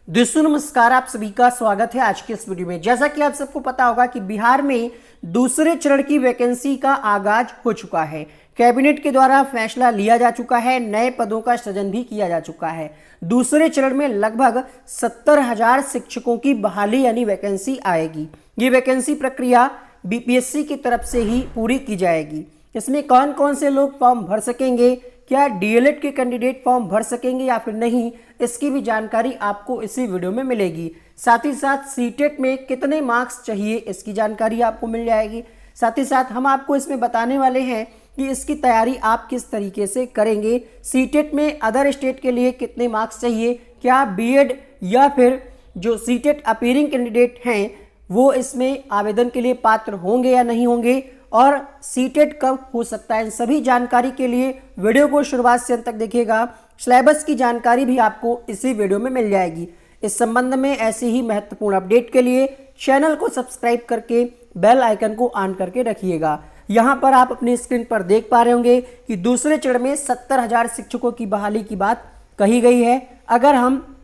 दोस्तों नमस्कार, आप सभी का स्वागत है आज के इस वीडियो में। जैसा कि आप सबको पता होगा कि बिहार में दूसरे चरण की वैकेंसी का आगाज हो चुका है। कैबिनेट के द्वारा फैसला लिया जा चुका है, नए पदों का सृजन भी किया जा चुका है। दूसरे चरण में लगभग 70,000 शिक्षकों की बहाली यानी वैकेंसी आएगी। ये वैकेंसी प्रक्रिया बीपीएससी की तरफ से ही पूरी की जाएगी। इसमें कौन कौन से लोग फॉर्म भर सकेंगे, क्या डीएलएड के कैंडिडेट फॉर्म भर सकेंगे या फिर नहीं, इसकी भी जानकारी आपको इसी वीडियो में मिलेगी। साथ ही साथ सीटेट में कितने मार्क्स चाहिए इसकी जानकारी आपको मिल जाएगी। साथ ही साथ हम आपको इसमें बताने वाले हैं कि इसकी तैयारी आप किस तरीके से करेंगे। सीटेट में अदर स्टेट के लिए कितने मार्क्स चाहिए, क्या बीएड या फिर जो सीटेट अपीयरिंग कैंडिडेट हैं वो इसमें आवेदन के लिए पात्र होंगे या नहीं होंगे, और सीटेट कब हो सकता है। इन सभी जानकारी के लिए वीडियो को शुरुआत से अंत तक देखिएगा। सिलेबस की जानकारी भी आपको इसी वीडियो में मिल जाएगी। इस संबंध में ऐसी ही महत्वपूर्ण अपडेट के लिए चैनल को सब्सक्राइब करके बेल आइकन को ऑन करके रखिएगा। यहाँ पर आप अपनी स्क्रीन पर देख पा रहे होंगे कि दूसरे चरण में 70,000 शिक्षकों की बहाली की बात कही गई है। अगर हम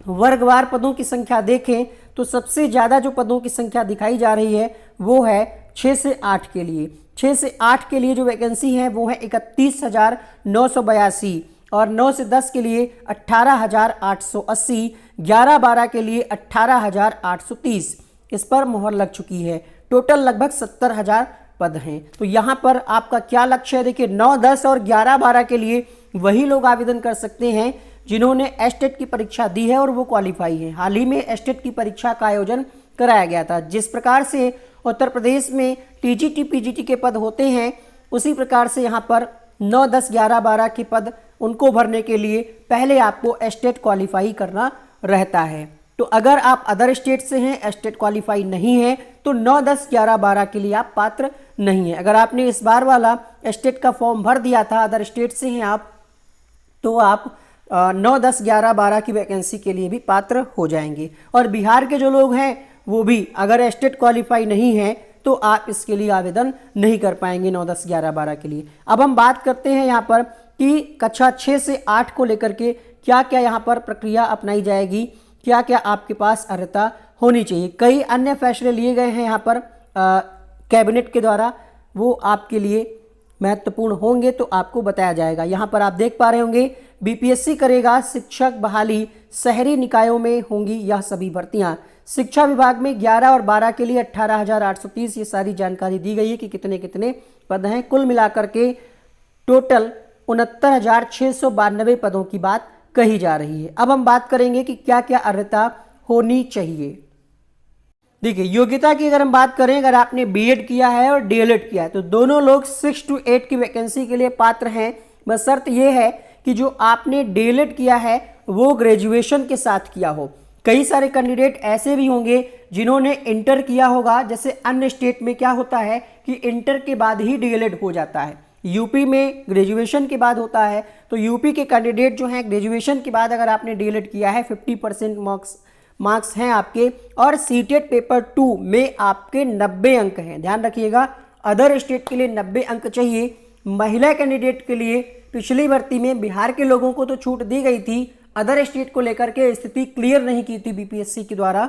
वर्गवार पदों की संख्या देखें तो सबसे ज़्यादा जो पदों की संख्या दिखाई जा रही है वो है 6 से 8 के लिए। 6 से 8 के लिए जो वैकेंसी है वो है 31,982 और 9 से 10 के लिए 18,880, 11-12 के लिए 18,830 इस पर मोहर लग चुकी है। टोटल लगभग 70,000 पद हैं। तो यहाँ पर आपका क्या लक्ष्य है, देखिए 9, 10 और 11-12 के लिए वही लोग आवेदन कर सकते हैं जिन्होंने एस्टेट की परीक्षा दी है और वो क्वालिफाई है। हाल ही में एस्टेट की परीक्षा का आयोजन कराया गया था। जिस प्रकार से उत्तर प्रदेश में टीजीटी पीजीटी के पद होते हैं उसी प्रकार से यहाँ पर 9, 10, 11, 12 के पद उनको भरने के लिए पहले आपको एस्टेट क्वालिफाई करना रहता है। तो अगर आप अदर स्टेट से हैं, एस्टेट क्वालिफाई नहीं है, तो 9, 10, 11, 12 के लिए आप पात्र नहीं है। अगर आपने इस बार वाला एस्टेट का फॉर्म भर दिया था, अदर स्टेट से हैं आप, तो आप 9, 10, 11, 12 की वैकेंसी के लिए भी पात्र हो जाएंगे। और बिहार के जो लोग हैं वो भी अगर एस्टेट क्वालिफाई नहीं है तो आप इसके लिए आवेदन नहीं कर पाएंगे 9, 10, 11, 12 के लिए। अब हम बात करते हैं यहाँ पर कि कक्षा 6 से 8 को लेकर के क्या क्या यहाँ पर प्रक्रिया अपनाई जाएगी, क्या क्या आपके पास अर्हता होनी चाहिए। कई अन्य फैसले लिए गए हैं यहाँ पर कैबिनेट के द्वारा, वो आपके लिए महत्वपूर्ण होंगे तो आपको बताया जाएगा। यहाँ पर आप देख पा रहे होंगे बीपीएससी करेगा शिक्षक बहाली, शहरी निकायों में होंगी यह सभी भर्तियां। शिक्षा विभाग में 11 और 12 के लिए 18,830 ये सारी जानकारी दी गई है कि कितने कितने पद हैं। कुल मिलाकर के टोटल 69,692 पदों की बात कही जा रही है। अब हम बात करेंगे कि क्या क्या अर्हता होनी चाहिए। देखिए योग्यता की अगर हम बात करें, अगर आपने बीएड किया है और डीएलएड किया है तो दोनों लोग 6 to 8 की वैकेंसी के लिए पात्र हैं। बस शर्त यह है कि जो आपने डीएलएड किया है वो ग्रेजुएशन के साथ किया हो। कई सारे कैंडिडेट ऐसे भी होंगे जिन्होंने इंटर किया होगा। जैसे अन्य स्टेट में क्या होता है कि इंटर के बाद ही डीएलएड हो जाता है, यूपी में ग्रेजुएशन के बाद होता है। तो यूपी के कैंडिडेट जो हैं ग्रेजुएशन के बाद अगर आपने डीएलएड किया है 50% मार्क्स हैं आपके, और सीटेट पेपर 2 में आपके 90 अंक हैं। ध्यान रखिएगा, अदर स्टेट के लिए 90 अंक चाहिए। महिला कैंडिडेट के लिए पिछली भर्ती में बिहार के लोगों को तो छूट दी गई थी, अदर स्टेट को लेकर के स्थिति क्लियर नहीं की थी बीपीएससी के द्वारा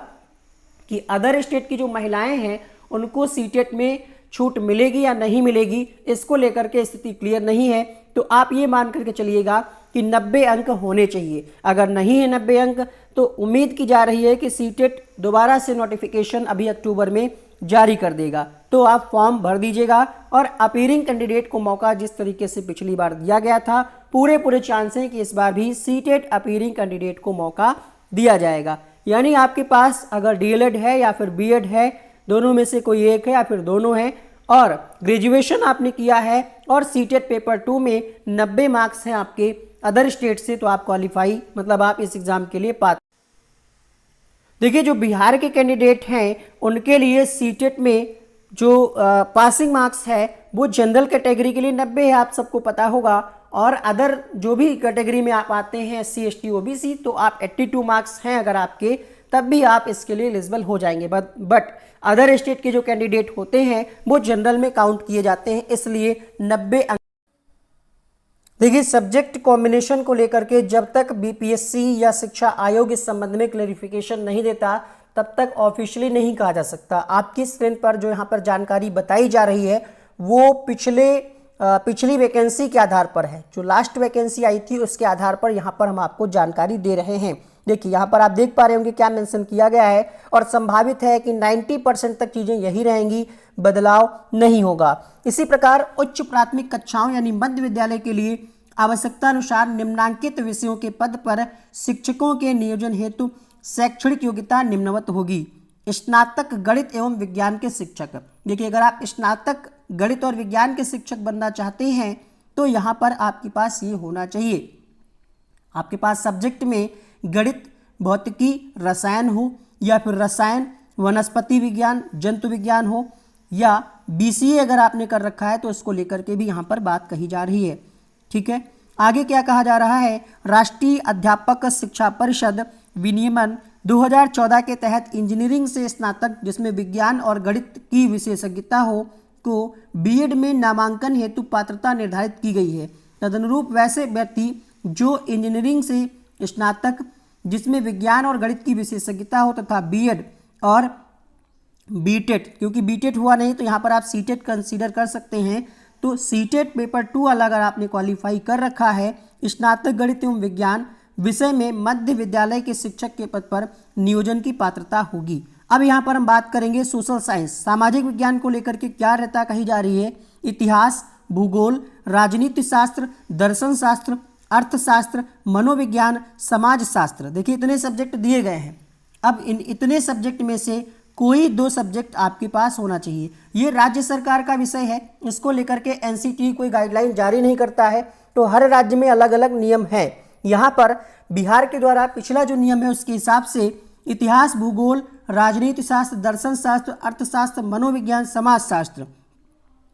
कि अदर स्टेट की जो महिलाएं हैं उनको सीटेट में छूट मिलेगी या नहीं मिलेगी, इसको लेकर के स्थिति क्लियर नहीं है। तो आप ये मान करके चलिएगा कि 90 अंक होने चाहिए। अगर नहीं है 90 अंक तो उम्मीद की जा रही है कि सीटेट दोबारा से नोटिफिकेशन अभी अक्टूबर में जारी कर देगा, तो आप फॉर्म भर दीजिएगा। और अपीयरिंग कैंडिडेट को मौका जिस तरीके से पिछली बार दिया गया था, पूरे चांस हैं कि इस बार भी सीटेट अपीयरिंग कैंडिडेट को मौका दिया जाएगा। यानी आपके पास अगर डीएलएड है या फिर बीएड है, दोनों में से कोई एक है या फिर दोनों हैं, और ग्रेजुएशन आपने किया है और सीटेट पेपर 2 में 90 मार्क्स हैं आपके अदर स्टेट से, तो आप क्वालिफाई मतलब आप इस एग्जाम के लिए पात्र। देखिए जो बिहार के कैंडिडेट हैं उनके लिए सीटेट में जो पासिंग मार्क्स है वो जनरल कैटेगरी के लिए 90 है, आप सबको पता होगा। और अदर जो भी कैटेगरी में आप आते हैं SC ST OBC तो आप 82 मार्क्स हैं अगर आपके, तब भी आप इसके लिए एलिजिबल हो जाएंगे। बट अदर स्टेट के जो कैंडिडेट होते हैं वो जनरल में काउंट किए जाते हैं, इसलिए 90 अंक। देखिए, सब्जेक्ट कॉम्बिनेशन को लेकर के जब तक बीपीएससी या शिक्षा आयोग इस संबंध में क्लेरिफिकेशन नहीं देता तब तक ऑफिशियली नहीं कहा जा सकता। आपकी स्क्रीन पर जो यहाँ पर जानकारी बताई जा रही है वो पिछली वैकेंसी के आधार पर है। जो लास्ट वैकेंसी आई थी उसके आधार पर यहाँ पर हम आपको जानकारी दे रहे हैं। देखिए, यहाँ पर आप देख पा रहे होंगे क्या मेंशन किया गया है, और संभावित है कि 90% तक चीज़ें यही रहेंगी, बदलाव नहीं होगा। इसी प्रकार उच्च प्राथमिक कक्षाओं यानी मध्य विद्यालय के लिए आवश्यकता अनुसार निम्नांकित विषयों के पद पर शिक्षकों के नियोजन हेतु शैक्षणिक योग्यता निम्नवत होगी। स्नातक गणित एवं विज्ञान के शिक्षक। देखिए, अगर आप स्नातक गणित और विज्ञान के शिक्षक बनना चाहते हैं तो यहाँ पर आपके पास ये होना चाहिए, आपके पास सब्जेक्ट में गणित, भौतिकी, रसायन हो, या फिर रसायन, वनस्पति विज्ञान, जंतु विज्ञान हो, या बीसीए अगर आपने कर रखा है तो इसको लेकर के भी यहाँ पर बात कही जा रही है। ठीक है, आगे क्या कहा जा रहा है, राष्ट्रीय अध्यापक शिक्षा परिषद विनियमन 2014 के तहत इंजीनियरिंग से स्नातक जिसमें विज्ञान और गणित की विशेषज्ञता हो को बीएड में नामांकन हेतु पात्रता निर्धारित की गई है। तदनुरूप वैसे व्यक्ति जो इंजीनियरिंग से स्नातक जिसमें विज्ञान और गणित की विशेषज्ञता हो तथा बीएड और बीटेट, क्योंकि बीटेट हुआ नहीं तो यहाँ पर आप सीटेट कंसीडर कर सकते हैं, तो सीटेट पेपर 2 वाला अगर आपने क्वालिफाई कर रखा है, स्नातक गणित एवं विज्ञान विषय में मध्य विद्यालय के शिक्षक के पद पर नियोजन की पात्रता होगी। अब यहाँ पर हम बात करेंगे सोशल साइंस, सामाजिक विज्ञान को लेकर के क्या रहता कही जा रही है, इतिहास, भूगोल, राजनीति शास्त्र, दर्शन शास्त्र, अर्थशास्त्र, मनोविज्ञान, समाज शास्त्र। देखिए, इतने सब्जेक्ट दिए गए हैं। अब इन इतने सब्जेक्ट में से कोई 2 सब्जेक्ट आपके पास होना चाहिए। ये राज्य सरकार का विषय है, इसको लेकर के एनसीटी कोई गाइडलाइन जारी नहीं करता है, तो हर राज्य में अलग अलग नियम है। यहाँ पर बिहार के द्वारा पिछला जो नियम है उसके हिसाब से इतिहास, भूगोल, राजनीति शास्त्र, दर्शन शास्त्र, अर्थशास्त्र, मनोविज्ञान, समाज शास्त्र,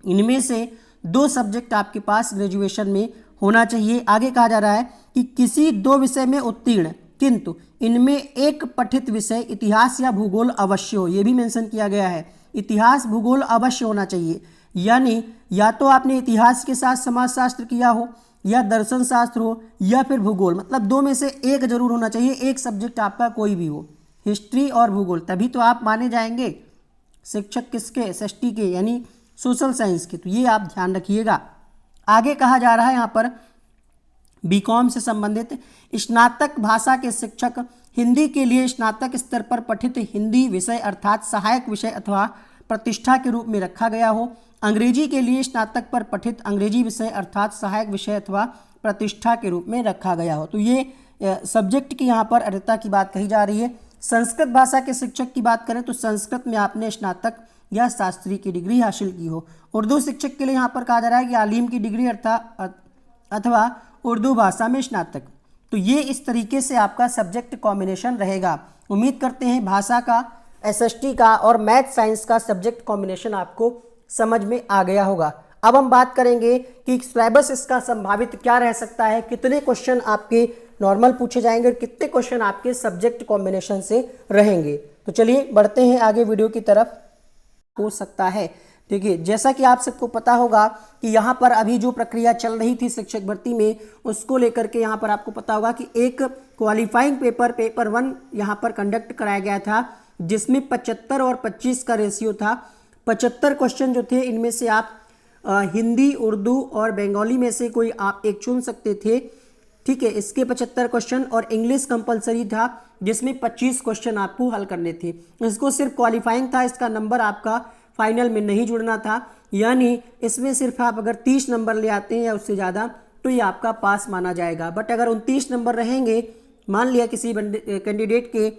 इनमें से 2 सब्जेक्ट आपके पास ग्रेजुएशन में होना चाहिए। आगे कहा जा रहा है कि किसी 2 विषय में उत्तीर्ण किंतु इनमें एक पठित विषय इतिहास या भूगोल अवश्य हो, ये भी मेंशन किया गया है। इतिहास, भूगोल अवश्य होना चाहिए, यानी या तो आपने इतिहास के साथ समाजशास्त्र किया हो, या दर्शन शास्त्र हो, या फिर भूगोल, मतलब 2 में से एक जरूर होना चाहिए। एक सब्जेक्ट आपका कोई भी हो, हिस्ट्री और भूगोल, तभी तो आप माने जाएंगे शिक्षक किसके, एसएसटी के, यानी सोशल साइंस के। तो ये आप ध्यान रखिएगा। आगे कहा जा रहा है यहाँ पर बीकॉम से संबंधित स्नातक भाषा के शिक्षक हिंदी के लिए स्नातक स्तर पर पठित हिंदी विषय अर्थात सहायक विषय अथवा प्रतिष्ठा के रूप में रखा गया हो। अंग्रेजी के लिए स्नातक पर पठित अंग्रेजी विषय अर्थात सहायक विषय अथवा प्रतिष्ठा के रूप में रखा गया हो। तो ये सब्जेक्ट की यहाँ पर अर्हता की बात कही जा रही है। संस्कृत भाषा के शिक्षक की बात करें तो संस्कृत में आपने स्नातक या शास्त्री की डिग्री हासिल की हो। उर्दू शिक्षक के लिए यहाँ पर कहा जा रहा है कि आलिम की डिग्री अथवा उर्दू भाषा में स्नातक। तो ये इस तरीके से आपका सब्जेक्ट कॉम्बिनेशन रहेगा। उम्मीद करते हैं भाषा का, एसएसटी का और मैथ साइंस का सब्जेक्ट कॉम्बिनेशन आपको समझ में आ गया होगा। अब हम बात करेंगे कि सिलेबस इसका संभावित क्या रह सकता है, कितने क्वेश्चन आपके नॉर्मल पूछे जाएंगे और कितने क्वेश्चन आपके सब्जेक्ट कॉम्बिनेशन से रहेंगे। तो चलिए बढ़ते हैं आगे वीडियो की तरफ। हो सकता है, देखिए, जैसा कि आप सबको पता होगा कि यहाँ पर अभी जो प्रक्रिया चल रही थी शिक्षक भर्ती में, उसको लेकर के यहाँ पर आपको पता होगा कि एक क्वालिफाइंग पेपर 1 यहाँ पर कंडक्ट कराया गया था, जिसमें 75 और 25 का रेशियो था। 75 क्वेश्चन जो थे इनमें से आप हिंदी, उर्दू और बंगाली में से कोई आप एक चुन सकते थे। ठीक है, इसके 75 क्वेश्चन, और इंग्लिश कंपलसरी था जिसमें 25 क्वेश्चन आपको हल करने थे। इसको सिर्फ क्वालिफाइंग था, इसका नंबर आपका फाइनल में नहीं जुड़ना था, यानी इसमें सिर्फ आप अगर 30 नंबर ले आते हैं या उससे ज़्यादा तो ये आपका पास माना जाएगा। बट अगर 29 नंबर रहेंगे, मान लिया किसी कैंडिडेट के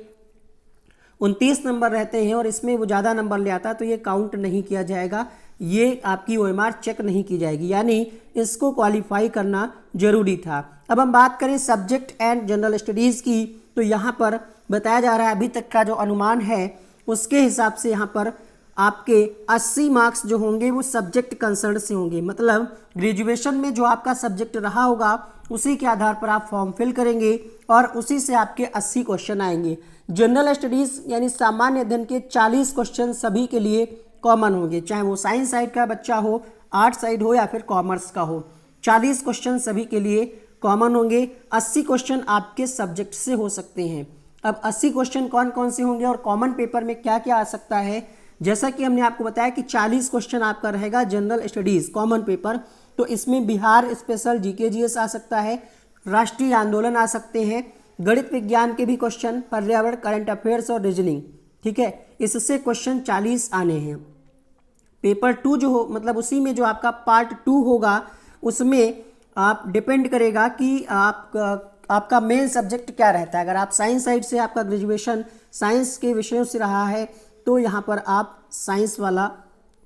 29 नंबर रहते हैं और इसमें वो ज़्यादा नंबर ले आता तो ये काउंट नहीं किया जाएगा, ये आपकी OMR चेक नहीं की जाएगी, यानी इसको क्वालिफाई करना जरूरी था। अब हम बात करें सब्जेक्ट एंड जनरल स्टडीज़ की, तो यहाँ पर बताया जा रहा है अभी तक का जो अनुमान है उसके हिसाब से यहाँ पर आपके 80 मार्क्स जो होंगे वो सब्जेक्ट कंसर्न से होंगे। मतलब ग्रेजुएशन में जो आपका सब्जेक्ट रहा होगा उसी के आधार पर आप फॉर्म फिल करेंगे और उसी से आपके 80 क्वेश्चन आएंगे। जनरल स्टडीज़ यानी सामान्य अध्ययन के 40 क्वेश्चन सभी के लिए कॉमन होंगे, चाहे वो साइंस साइड का बच्चा हो, आर्ट साइड हो या फिर कॉमर्स का हो। 40 क्वेश्चन सभी के लिए कॉमन होंगे। 80 क्वेश्चन आपके सब्जेक्ट से हो सकते हैं। अब 80 क्वेश्चन कौन कौन से होंगे और कॉमन पेपर में क्या क्या आ सकता है, जैसा कि हमने आपको बताया कि 40 क्वेश्चन आपका रहेगा जनरल स्टडीज कॉमन पेपर। तो इसमें बिहार स्पेशल जीके जीएस आ सकता है, राष्ट्रीय आंदोलन आ सकते हैं, गणित विज्ञान के भी क्वेश्चन, पर्यावरण, करंट अफेयर्स और रीजनिंग। ठीक है, इससे क्वेश्चन 40 आने हैं। पेपर 2 जो हो मतलब उसी में जो आपका पार्ट 2 होगा उसमें आप डिपेंड करेगा कि आपका मेन सब्जेक्ट क्या रहता है। अगर आप साइंस साइड से आपका ग्रेजुएशन साइंस के विषयों से रहा है तो यहाँ पर आप साइंस वाला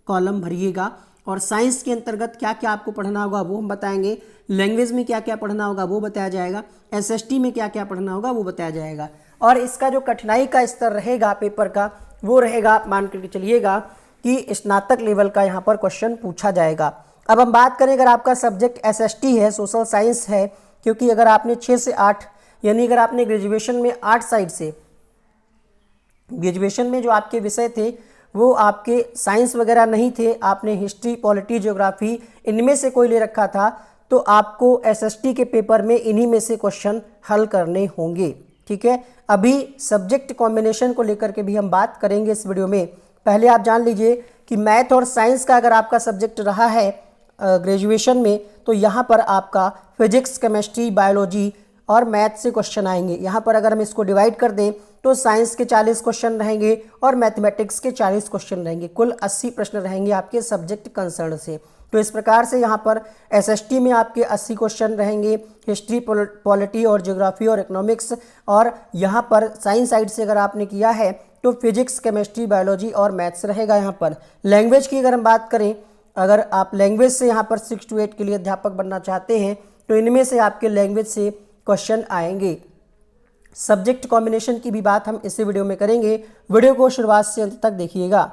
कॉलम भरिएगा और साइंस के अंतर्गत क्या क्या आपको पढ़ना होगा वो हम बताएंगे। लैंग्वेज में क्या क्या पढ़ना होगा वो बताया जाएगा, एसएसटी में क्या क्या पढ़ना होगा वो बताया जाएगा। और इसका जो कठिनाई का स्तर रहेगा पेपर का वो रहेगा, आप मान करके चलिएगा कि स्नातक लेवल का यहाँ पर क्वेश्चन पूछा जाएगा। अब हम बात करें अगर आपका सब्जेक्ट एसएसटी है, सोशल साइंस है, क्योंकि अगर आपने 6 से 8 यानी अगर आपने ग्रेजुएशन में 8 साइड से ग्रेजुएशन में जो आपके विषय थे वो आपके साइंस वगैरह नहीं थे, आपने हिस्ट्री, पॉलिटी, ज्योग्राफी इनमें से कोई ले रखा था, तो आपको एसएसटी के पेपर में इन्हीं में से क्वेश्चन हल करने होंगे। ठीक है, अभी सब्जेक्ट कॉम्बिनेशन को लेकर के भी हम बात करेंगे इस वीडियो में। पहले आप जान लीजिए कि मैथ और साइंस का अगर आपका सब्जेक्ट रहा है ग्रेजुएशन में तो यहाँ पर आपका फिजिक्स, केमिस्ट्री, बायोलॉजी और मैथ से क्वेश्चन आएंगे। यहाँ पर अगर हम इसको डिवाइड कर दें तो साइंस के 40 क्वेश्चन रहेंगे और मैथमेटिक्स के 40 क्वेश्चन रहेंगे। कुल 80 प्रश्न रहेंगे आपके सब्जेक्ट कंसर्न से। तो इस प्रकार से यहाँ पर एसएसटी में आपके 80 क्वेश्चन रहेंगे, हिस्ट्री, पॉलिटी और ज्योग्राफी और इकोनॉमिक्स। और यहाँ पर साइंस साइड से अगर आपने किया है तो फिजिक्स, केमिस्ट्री, बायोलॉजी और मैथ्स रहेगा। यहाँ पर लैंग्वेज की अगर हम बात करें, अगर आप लैंग्वेज से यहाँ पर 6 to 8 के लिए अध्यापक बनना चाहते हैं तो इनमें से आपके लैंग्वेज से क्वेश्चन आएंगे। सब्जेक्ट कॉम्बिनेशन की भी बात हम इसी वीडियो में करेंगे। वीडियो को शुरुआत से अंत तक देखिएगा।